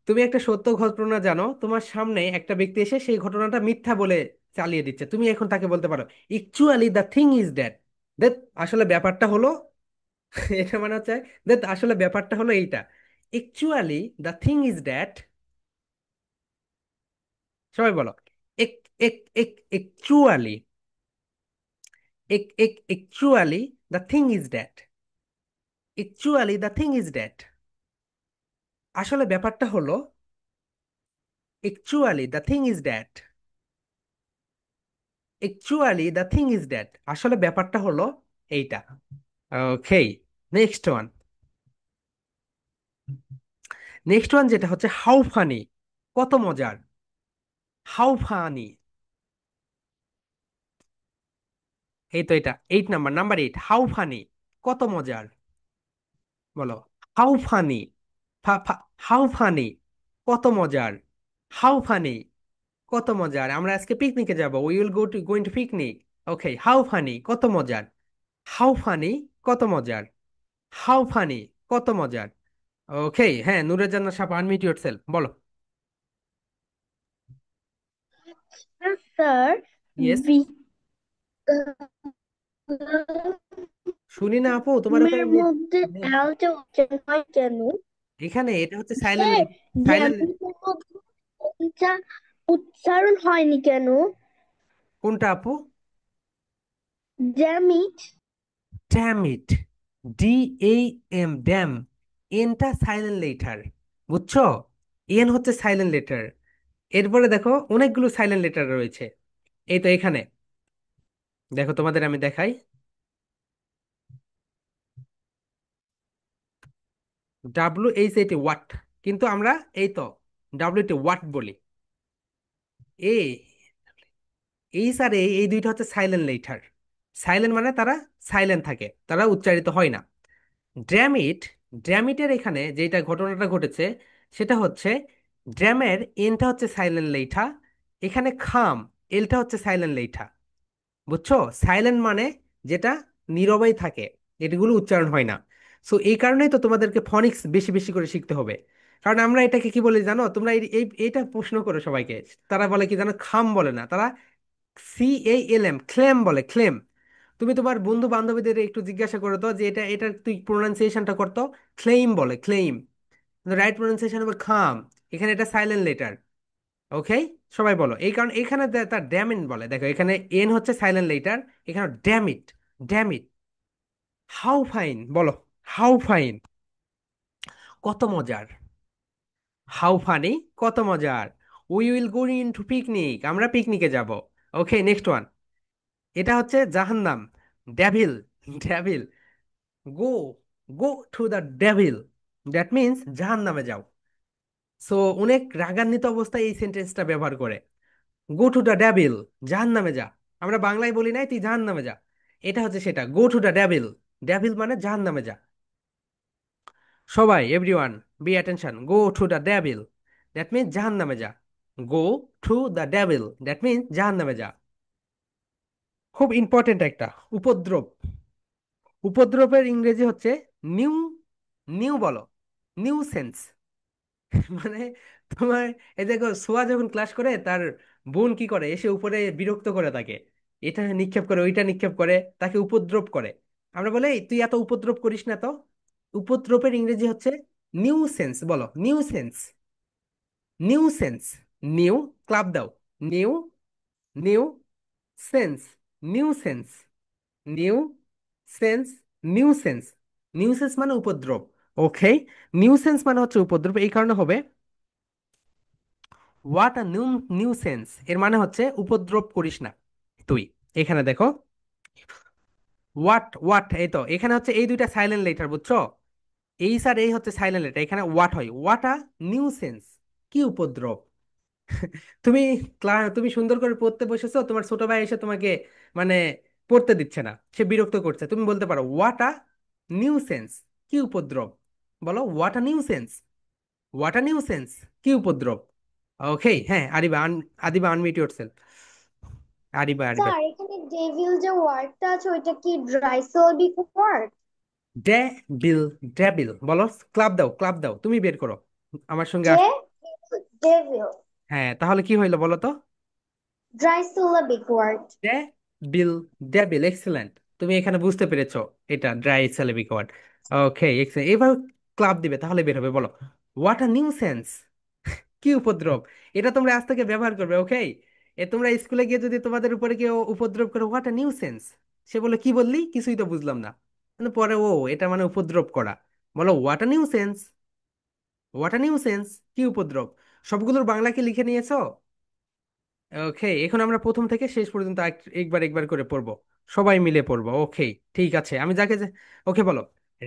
S1: তুমি একটা সত্য ঘটনা জানো, তোমার সামনে একটা ব্যক্তি এসে সেই ঘটনাটা মিথ্যা বলে চালিয়ে দিচ্ছে, তুমি এখন তাকে বলতে পারো actually the thing is that, that আসলে ব্যাপারটা হলো এটা মানে হচ্ছে দ্যাট আসলে ব্যাপারটা হলো এইটা। Actually the thing is that, সবাই বলো এক এক এক actually, actually the thing is that, actually the thing is that, আসলে ব্যাপারটা হলো, actually the thing is that, actually the thing is that, আসলে ব্যাপারটা হলো এইটা। ওকে, নেক্সট ওয়ান, নেক্সট ওয়ান যেটা হচ্ছে হাউ ফানি, কত মজার, হাউ ফানি। এই তো এটা 8 নাম্বার, নাম্বার 8, হাউ ফানি, কত মজার, বলো হাউ ফানি, হাউ ফানি, কত মজার, হাউ ফানি, কত মজার, আমরা আজকে পিকনিকে যাব, we will going to picnic. Okay, how funny, কত মজার, হাউ ফানি, কত মজার, হাউ ফানি, কত মজার। ওকে, হ্যাঁ, নুরে জান্নাত সাপ, আনমিউট ইয়োরসেলফ, বলো।
S2: Sir,
S1: ইয়েস,
S2: we
S1: শুনি না আপু, তোমার
S2: ঘুমের
S1: ওখানে
S2: মধ্যে আলতে উচ্চারণ হয় কেন?
S1: এখানে এটা হচ্ছে সাইলেন্ট,
S2: স্যার,
S1: সাইলেন্ট।
S2: জ্যামিতির মধ্যে উচ্চারণ হয়নি কেন?
S1: কোনটা আপু?
S2: জ্যামিত।
S1: ড্যাম ইট, DAM, ড্যাম, এনটা সাইলেন্ট লেটার, বুঝছো? এন হচ্ছে সাইলেন্ট লেটার। এরপরে দেখো অনেকগুলো সাইলেন্ট লেটার রয়েছে, এই তো এখানে দেখো, তোমাদের আমি দেখাই, WHAT, ওয়াট, কিন্তু আমরা এই তো WT ওয়াট বলি। এ, এই স্যার, এই দুইটা হচ্ছে সাইলেন্ট লেটার। সাইলেন্ট মানে তারা সাইলেন্ট থাকে, তারা উচ্চারিত হয় না। ড্র্যামিট, ড্র্যামিটের এখানে যেটা ঘটনাটা ঘটেছে সেটা হচ্ছে, ড্র্যামের এনটা হচ্ছে সাইলেন্ট লেঠা, এখানে খাম, এলটা হচ্ছে সাইলেন্ট লেঠা, বুঝছো? সাইলেন্ট মানে যেটা নীরবেই থাকে, এগুলো উচ্চারণ হয় না। সো এই কারণেই তো তোমাদেরকে ফনিক্স বেশি বেশি করে শিখতে হবে। কারণ আমরা এটাকে কি বলি জানো, তোমরা এইটা প্রশ্ন করো সবাইকে, তারা বলে কি জানো, খাম বলে না তারা, CALM, ক্লেম বলে, ক্লেম। তুমি তোমার বন্ধু বান্ধবীদের একটু জিজ্ঞাসা করো তো যে এটা তুই প্রোনাউন্সিয়েশনটা করতো, ক্লেইম বলে, ক্লেইম, রাইট প্রোনাউন্সিয়েশন হবে খাম, এখানে এটা সাইলেন্ট লেটার। ওকে, সবাই বলো, এই কারণ এখানে তার ড্যামিন বলে, দেখো এখানে এন হচ্ছে সাইলেন্ট লেটার, এখানে ড্যামিট, ড্যামিট। হাউ ফাইন, বলো হাউ ফাইন, কত মজার, হাউ ফানি, কত মজার, we will go into picnic, আমরা পিকনিকে যাব। ওকে, নেক্সট ওয়ান, এটা হচ্ছে জাহান্নাম, devil, devil, go, go to the devil, that means জাহান্নামে যাও। সো অনেক রাগান্বিত অবস্থায় এই সেন্টেন্সটা ব্যবহার করে, গো টু দ্য ডেভিল, জাহান্নামে যা। আমরা বাংলায় বলি নাই তুই জাহান্নামে যা, এটা হচ্ছে সেটা, go to the devil, devil মানে জাহান্নামে যা। সবাই, everyone, be attention, go to the devil, that means জাহান্নামে যা, go to the devil, that means জাহান্নামে যা। খুব ইম্পর্টেন্ট একটা, উপদ্রব, উপদ্রবের ইংরেজি হচ্ছে নিউ, নিউ বলো, নিউ সেন্স। মানে তোমার, এই দেখো সোয়া যখন ক্লাস করে তার বোন কি করে, এসে উপরে বিরক্ত করে তাকে, এটা নিক্ষেপ করে, ওইটা নিক্ষেপ করে, তাকে উপদ্রব করে। আমরা বলে, "এই, তুই এত উপদ্রব করিস না তো।" উপদ্রবের ইংরেজি হচ্ছে নিউ সেন্স, বলো nuisance, nuisance, new, clap দাও, new, nuisance, nuisance, nuisance, nuisance, nuisance মানে উপদ্রব। ওকে, নিউ সেন্স মানে হচ্ছে উপদ্রব, এই কারণে হবে what a new, new sense, এর মানে হচ্ছে উপদ্রব করিস না তুই। এখানে দেখো হোয়াট, হোয়াট, এই তো এখানে হচ্ছে এই দুইটা সাইলেন্ট লেটার, বুঝছো? এই স্যার, এই হচ্ছে সাইলেন্ট লেটার, এখানে হোয়াট হয়, হোয়াট আ নিউ সেন্স, কি উপদ্রব। তুমি তুমি সুন্দর করে পড়তে বসেছো, তোমার ছোট ভাই এসে তোমাকে মানে পড়তে দিচ্ছে না, সে বিরক্ত করছে, তুমি বলতে পারো হোয়াট আ নিউ সেন্স, কি উপদ্রব, বলো what a nuisance, what a nuisance, কি উপদ্রব। ওকে, হ্যাঁ, আদিবা আনমিউট ইয়োরসেলফ। আদিবা।
S2: স্যার এখানে ডেভিল যে ওয়ার্ডটা আছে ওইটা কি disyllabic word?
S1: Devil, devil বলো। ক্লাব দাও, তুমি বের করো আমার সঙ্গে
S2: ডে ডেভিল
S1: হ্যাঁ, তাহলে কি হইলো বলো তো?
S2: Disyllabic word.
S1: Devil, devil, excellent. তুমি এখানে বুঝতে পেরেছো এটা disyllabic word. Okay, excellent. এবার ক্লাব দিবে তাহলে বের হবে, বলো। হোয়াট আ নিউসেন্স, কি উপদ্রব। এটা তোমরা আজ থেকে ব্যবহার করবে, ওকে? তোমরা স্কুলে গিয়ে যদি তোমাদের উপরে কেউ উপদ্রব করে, হোয়াট আ নিউসেন্স, সে বলে কি বললি, কিছুই তো বুঝলাম না। কিন্তু পরে ও এটা মানে উপদ্রব করা। বলো what a nuisance, what a nuisance, কি উপদ্রব। সবগুলোর বাংলা কি লিখে নিয়েছো? ওকে, এখন আমরা প্রথম থেকে শেষ পর্যন্ত একবার একবার করে পড়বো, সবাই মিলে পড়বো, ওকে? ঠিক আছে, আমি যাকে ওকে, বলো।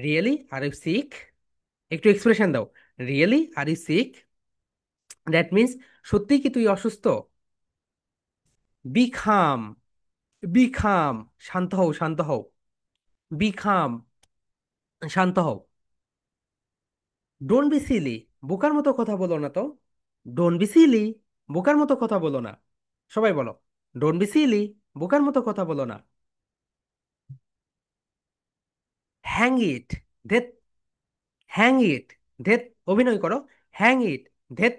S1: রিয়েলি আর ইউ সিক, একটু এক্সপ্রেশন দাও। Really are you sick, that means সত্যি কি তুই অসুস্থ। বিখাম, বিখাম, শান্ত হও, শান্ত হও। বিখাম, শান্ত হও। ডোন্ট বি সিলি, বোকার মতো কথা বলো না তো। ডোন্ট বি সিলি, বোকার মতো কথা বলো না। সবাই বলো, ডোন্ট বি সিলি, বোকার মতো কথা বলো না। হ্যাং ইট, ধেত, হ্যাং ইট, ধেত, অভিনয় করো। হ্যাং ইট, ধেত।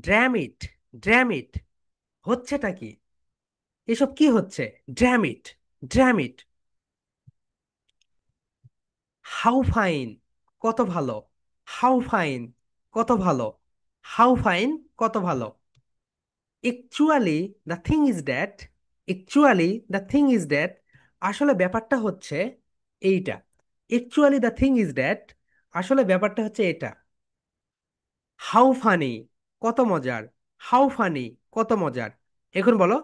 S1: ড্র্যাম ইট, ড্র্যাম ইট, হচ্ছেটা কি, এসব কি হচ্ছে। Drum it, drum it. How fine, কত ভালো। হাউ ফাইন, কত ভালো। হাউ ফাইন, কত ভালো। Actually the thing is that, actually the thing is that, আসলে ব্যাপারটা হচ্ছে এইটা। Actually the thing is that, আসলে ব্যাপারটা হচ্ছে এটা। হাউ ফানি, কত মজার। হাউ ফানি, কত মজার। এখন বলো,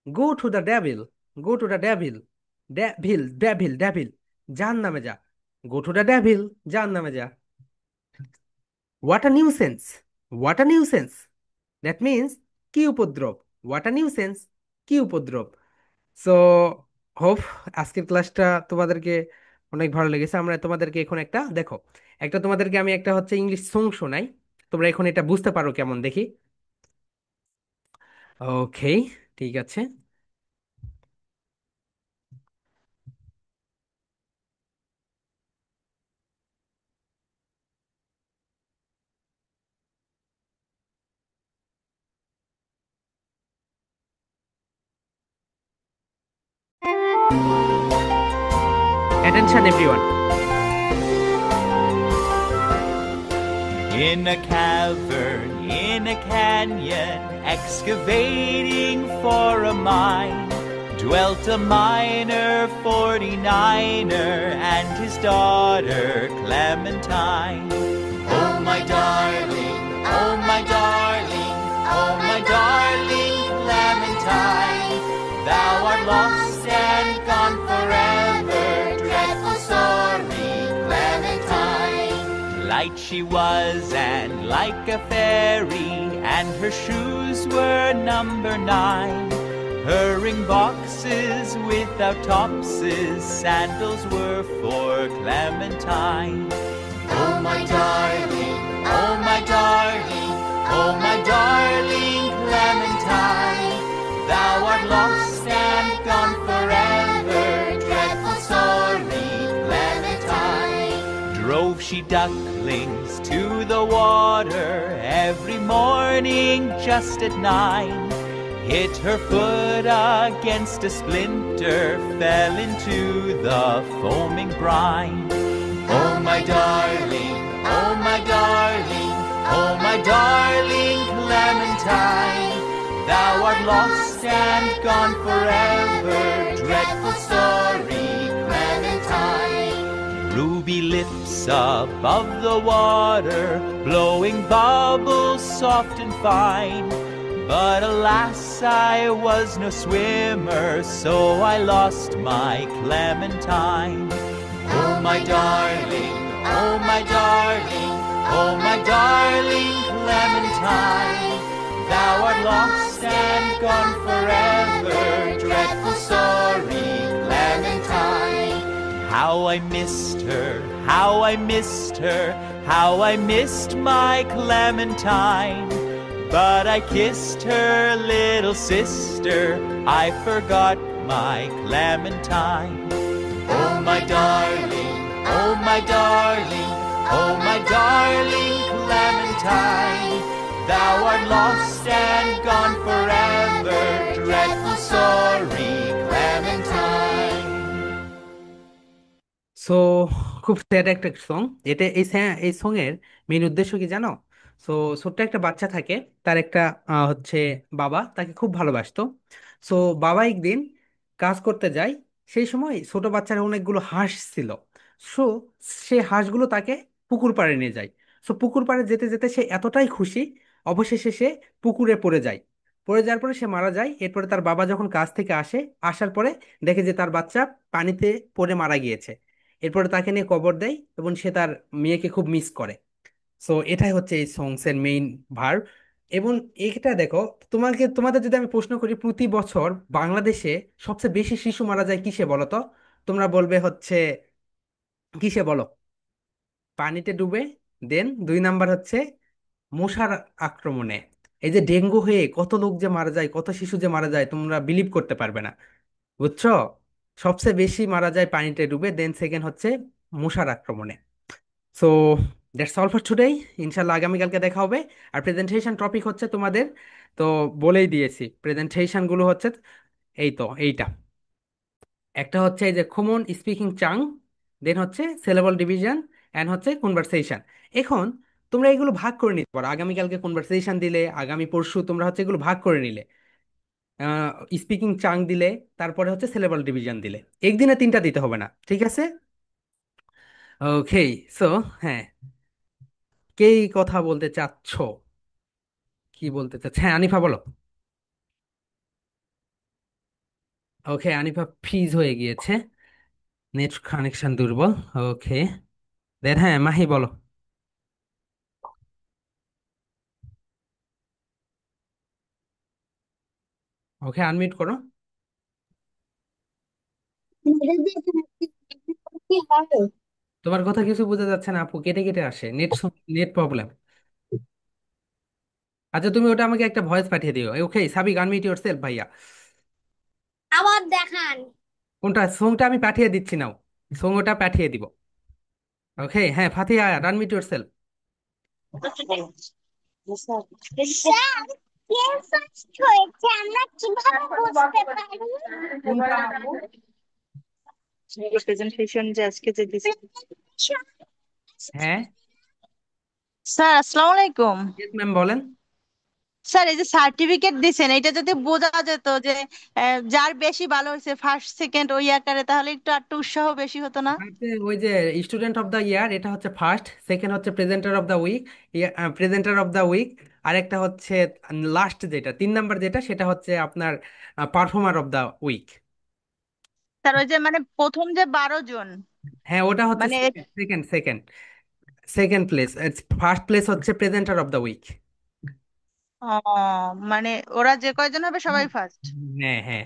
S1: go to the devil, go to the devil, devil, devil, devil, জাহান নামে যা। গো টু দ্য ডেভিল, জাহান নামে যা। What a nuisance, what a nuisance, that means কি উপদ্রব। হোয়াট আ নিউসেন্স, কি উপদ্রব। সো হোপ আজকের ক্লাসটা তোমাদেরকে অনেক ভালো লেগেছে। আমরা তোমাদেরকে এখন একটা দেখো, একটা তোমাদেরকে আমি একটা হচ্ছে ইংলিশ সং শোনাই, তোমরা এখন এটা বুঝতে পারো কেমন দেখি। ওকে, ঠিক আছে। Attention everyone.
S3: In a cavern, in a canyon, excavating for a mine, dwelt a miner, 49er, and his daughter Clementine. Oh my darling, oh my darling, oh my darling Clementine, thou art lost and gone forever, dreadful sorry Clementine. Light she was and like a fairy, and her shoes were number 9. Her ring boxes without topses, sandals were for Clementine. Oh my darling, oh my darling, oh my darling Clementine, thou art lost and gone forever, dreadful sorry Clementine. Drove she ducklings to the water every morning just at 9. Hit her foot against a splinter, fell into the foaming brine. Oh my darling, oh my darling, oh my darling Clementine, thou art lost and gone forever, dreadful sorry Clementine. Ruby lips above the water, blowing bubbles soft and fine. But alas, I was no swimmer, so I lost my Clementine. Oh my darling, oh my darling, oh my darling Clementine, thou art lost and gone forever, dreadful sorry Clementine. How I missed her, how I missed her, How I missed my Clementine. But I kissed her little sister. I forgot my Clementine. Oh, my darling, oh, my darling, oh, my darling Clementine. Thou art lost and gone forever. Dreadful sorry, Clementine.
S1: So খুব স্যাড একটা সং। এটা এই সং এর মেইন উদ্দেশ্য কি জানো? সো ছোট্ট একটা বাচ্চা থাকে, তার একটা হচ্ছে বাবা তাকে খুব ভালোবাসতো। সো বাবা একদিন কাজ করতে যায়, সেই সময় ছোট বাচ্চার অনেকগুলো হাঁস ছিল। সো সে হাঁসগুলো তাকে পুকুর পাড়ে নিয়ে যায়। সো পুকুর পাড়ে যেতে যেতে সে এতটাই খুশি, অবশেষে সে পুকুরে পড়ে যায়। পড়ে যাওয়ার পরে সে মারা যায়। এরপরে তার বাবা যখন কাজ থেকে আসে, আসার পরে দেখে যে তার বাচ্চা পানিতে পড়ে মারা গিয়েছে। এরপরে তাকে নিয়ে কবর দেয় এবং সে তার মেয়েকে খুব মিস করে। সো এটাই হচ্ছে এই সংস এর মেইন ভার্ব। এবং এটা দেখো, তোমাদের যদি আমি প্রশ্ন করি, প্রতি বছর বাংলাদেশে সবচেয়ে বেশি শিশু মারা যায় কিসে বলো তো? তোমরা বলবে হচ্ছে কিসে বলো? পানিতে ডুবে। দেন 2 নাম্বার হচ্ছে মশার আক্রমণে। এই যে ডেঙ্গু হয়ে কত লোক যে মারা যায়, কত শিশু যে মারা যায়, তোমরা বিলিভ করতে পারবে না। বুঝছো? সবচেয়ে বেশি মারা যায় পানিতে ডুবে, দেন সেকেন্ড হচ্ছে মশার আক্রমণে। So that's all for today. ইনশাল্লাহ আগামীকালকে দেখা হবে। আর প্রেজেন্টেশন টপিক হচ্ছে তোমাদের, তো বলেই দিয়েছি প্রেজেন্টেশন গুলো হচ্ছে এই তো এইটা। একটা হচ্ছে এই যে কমন স্পিকিং চাং, দেন হচ্ছে সিলেবল ডিভিশন, অ্যান্ড হচ্ছে কনভারসেশন। এখন তোমরা এগুলো ভাগ করে নিতে পারো। আগামীকালকে কনভারসেশন দিলে, আগামী পরশু তোমরা হচ্ছে এগুলো ভাগ করে নিলে, স্পিকিং চাং দিলে, তারপরে হচ্ছে সিলেবল ডিভিশন দিলে। একদিনে 3টা দিতে হবে না, ঠিক আছে? ওকে। সো হ্যাঁ, কে কথা বলতে চাচ্ছ? কি বলতে চাচ্ছ? হ্যাঁ, আনিফা বলো। ওকে, আনিফা ফ্রিজ হয়ে গিয়েছে, নেট কানেকশন দুর্বল। ওকে, দেন হ্যাঁ মাহি বলো। ওকে, আনমিউট করো।
S2: কি হয়?
S1: তোমার কথা কিছু বোঝা যাচ্ছে না আপু, কেটে কেটে আসে, নেট প্রবলেম। আচ্ছা, তুমি ওটা আমাকে একটা ভয়েস পাঠিয়ে দিও। ওকে সাবিক, আনমিউট ইয়োরসেলফ ভাইয়া।
S2: আবার দেখান।
S1: কোনটা সংটা আমি পাঠিয়ে দিচ্ছি নাও, সং ওটা পাঠিয়ে দিব। ওকে হ্যাঁ, ফাতিহা আনমিউট ইয়োরসেলফ।
S2: স্যার, কে ফার্স্ট হয়েছে আমরা কিভাবে বুঝতে পারি?
S1: কোনটা আপু?
S4: প্রেজেন্টেশন যে আজকে যে দিছি।
S1: হ্যাঁ,
S4: স্যার আসসালামু আলাইকুম।
S1: ইয়েস ম্যাম বলেন।
S4: স্যার এই যে সার্টিফিকেট দিছেন এটা যদি বোঝা যেত যে যার বেশি ভালো হয়েছে ফার্স্ট সেকেন্ড ওই আকারে তাহলে একটু একটু উৎসাহ বেশি হতো না?
S1: ওই যে স্টুডেন্ট অফ দ্য ইয়ার, এটা হচ্ছে ফার্স্ট, সেকেন্ড হচ্ছে presenter of the week, presenter of the week. আরেকটা হচ্ছে লাস্ট যেটা 3 নাম্বার যেটা, সেটা হচ্ছে আপনার performer of the week.
S4: Sir ওই যে মানে প্রথম যে 12 জন
S1: হ্যাঁ, ওটা হচ্ছে
S4: মানে
S1: second second second place. First place হচ্ছে প্রেজেন্টার অফ দ্য উইক।
S4: ও মানে ওরা যে কয়জন হবে সবাই ফার্স্ট?
S1: হ্যাঁ হ্যাঁ,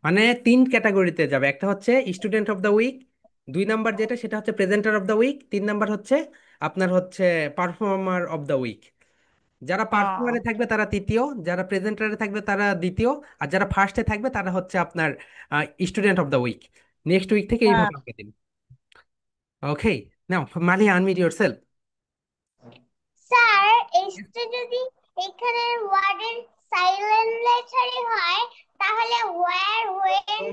S1: মানে 3 ক্যাটাগরিতে যাবে। একটা হচ্ছে student of the week, 2 number যেটা সেটা হচ্ছে presenter of the week, 3 number হচ্ছে আপনার হচ্ছে পারফর্মার অফ দ্য উইক। যারা পারফর্মারে
S4: ও
S1: থাকবে তারা তৃতীয়, যারা প্রেজেন্টারে থাকবে তারা দ্বিতীয়, আর যারা ফার্স্টে থাকবে তারা হচ্ছে আপনার student of the week. Next week থেকে
S4: হ্যাঁ
S1: এইভাবে আমরা দিন। ওকে, নাও মালি আনমিউট ইয়োরসেলফ।
S2: স্যার, এসটা যদি এখানে ওয়ার্ডের সাইলেন্ট লেটারই হয় তাহলে ওয়্যার, হোয়েন,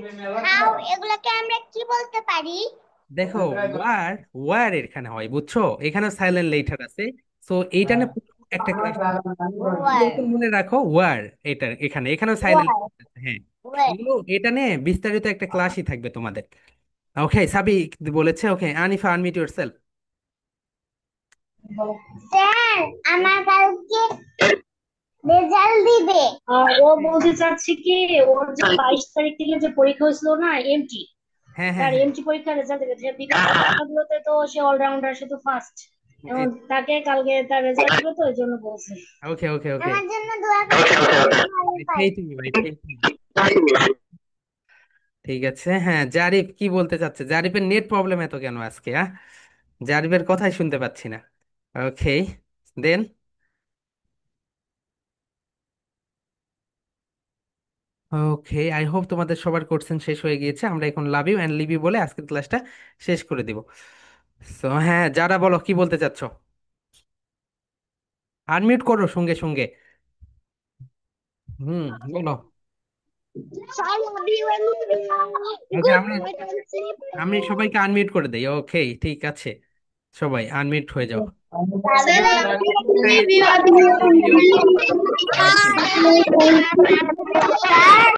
S2: হাউ এগুলোকে আমরা কি বলতে পারি?
S1: দেখো, ওয়ার ওয়ার এখানে হয়, বুঝছো? এখানে সাইলেন্ট লেটার আছে। সো এইটা না পুরো একটা ক্লাস,
S2: ওয়ার,
S1: মনে রাখো ওয়ার। এটা এখানে এখানেও সাইলেন্ট
S2: ওয়ার,
S1: আছে, হ্যাঁ।
S2: ওয়ার।
S1: এগুলো এটা নিয়ে বিস্তারিত একটা ক্লাসই থাকবে তোমাদের। ওকে, সাবি বলেছে। ওকে, আনিফা আনমিউট ইয়োরসেলফ।
S2: স্যার, আমার কালকে রেজাল্ট দিবে।
S5: ও বলতে চাচ্ছে কি, ওর যে 22 তারিখ থেকে যে পরীক্ষা হয়েছিল না, এমটি,
S1: হ্যাঁ হ্যাঁ
S5: তার
S1: হ্যাঁ।
S5: এমটি পরীক্ষার রেজাল্ট দিবে। যে বিগত পরীক্ষাগুলোতে তো সে অলরাউন্ডার, সে তো ফার্স্ট। এখন তাকে কালকে তার রেজাল্ট দিবে, তো এই জন্য বলছে।
S1: ওকে ওকে ওকে,
S2: আমার জন্য দোয়া করবেন, ভালো পাই।
S1: সেই তুমি ভাই, সেই তুমি। ঠিক আছে, হ্যাঁ জারিফ কি বলতে চাচ্ছে? জারিফের নেট প্রবলেম এত কেন আজকে? হ্যাঁ, জারিফের কথাই শুনতে পাচ্ছি না। ওকে, দেন ওকে, আই হোপ তোমাদের সবার কোশ্চেন শেষ হয়ে গিয়েছে। আমরা এখন love you and leave you বলে আজকের ক্লাসটা শেষ করে দিব। সো হ্যাঁ, যারা বলো কি বলতে চাচ্ছ, আনমিউট করো সঙ্গে সঙ্গে। হুম, বলো।
S2: I love you and
S1: okay,
S2: good
S1: আমি
S2: night and sleep
S1: আমি সবাইকে আনমিউট করে দেই। ওকে, ঠিক আছে, সবাই আনমিউট হয়ে যাও।
S2: Sir, I love
S1: Guys,
S2: you.
S1: I love you.
S2: Bye.